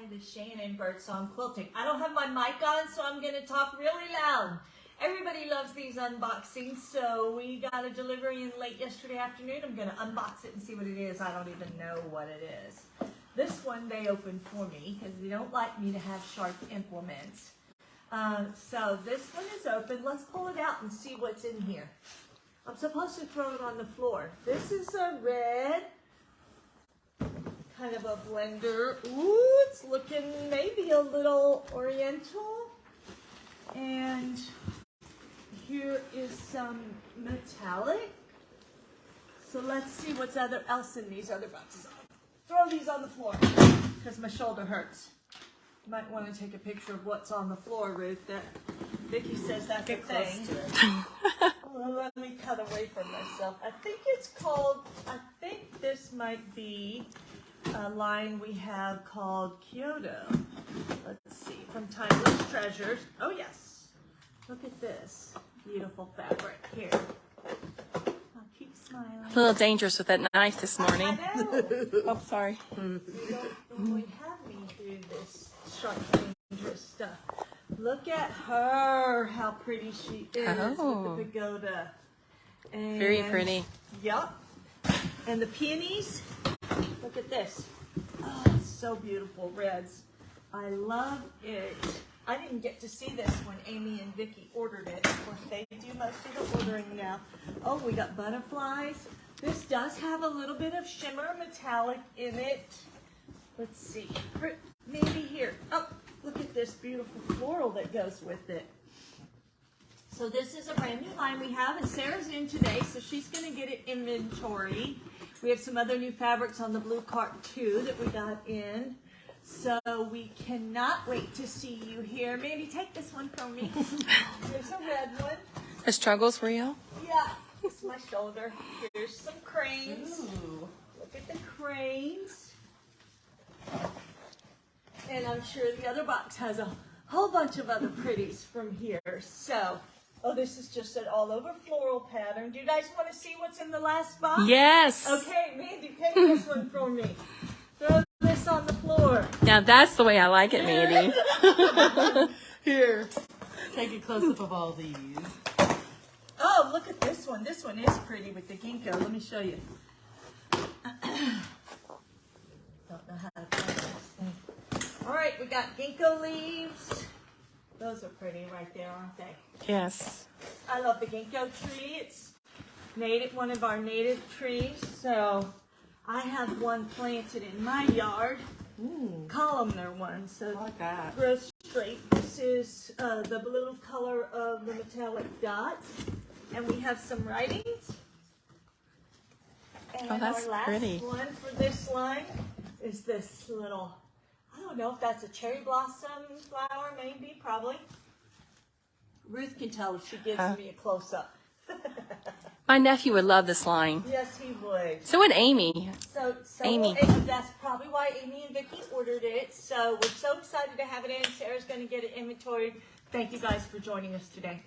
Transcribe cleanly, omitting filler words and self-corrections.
Hi, this is Shannon, Birdsong Quilting. I don't have my mic on, so I'm going to talk really loud. Everybody loves these unboxings, so we got a delivery in late yesterday afternoon. I'm going to unbox it and see what it is. I don't even know what it is. This one they opened for me because they don't like me to have sharp implements. So this one is open. Let's pull it out and see what's in here. I'm supposed to throw it on the floor. This is a red, kind of a blender. Ooh, it's looking maybe a little oriental. And here is some metallic. So let's see what's else in these other boxes. Throw these on the floor because my shoulder hurts. You might want to take a picture of what's on the floor, Ruth. That Vicki says that's a thing. Well, let me cut away from myself. I think this might be a line we have called Kyoto. Let's see, from Timeless Treasures. Oh yes, look at this beautiful fabric here. I'll keep smiling. A little dangerous with that knife this morning. I know. Oh, sorry. You don't normally have me do this sharp, dangerous stuff. Look at her, how pretty she is with the pagoda. And, very pretty. Yep. And the peonies, look at this. Oh, it's so beautiful, reds. I love it. I didn't get to see this when Amy and Vicki ordered it. Of course, they do most of the ordering now. Oh, we got butterflies. This does have a little bit of shimmer metallic in it. Let's see. Maybe here. Oh, look at this beautiful floral that goes with it. So this is a brand new line we have, and Sarah's in today, so she's going to get it inventory. We have some other new fabrics on the blue cart too that we got in. So we cannot wait to see you here. Mandy, take this one from me. Here's a red one. The struggle's real? Yeah, it's my shoulder. Here's some cranes. Ooh. Look at the cranes. And I'm sure the other box has a whole bunch of other pretties from here. So, oh, this is just an all-over floral pattern. Do you guys want to see what's in the last box? Yes. Okay, Mandy, take this one for me. Throw this on the floor. Now that's the way I like it, Mandy. Here, take a close-up of all these. Oh, look at this one. This one is pretty with the ginkgo. Let me show you. Don't know how to play this thing. All right, we got ginkgo leaves. Those are pretty right there, aren't they? Yes. I love the ginkgo tree. It's native, one of our native trees. So I have one planted in my yard, columnar one. So I like that. grows straight. This is the blue color of the metallic dots. And we have some writings. And Oh, that's our last pretty. one for this line is this little, I don't know if that's a cherry blossom flower, maybe, probably. Ruth can tell if she gives me a close-up. My nephew would love this line. Yes, he would. So would Amy. So Amy. That's probably why Amy and Vicki ordered it. So we're so excited to have it in. Sarah's going to get it inventoried. Thank you guys for joining us today.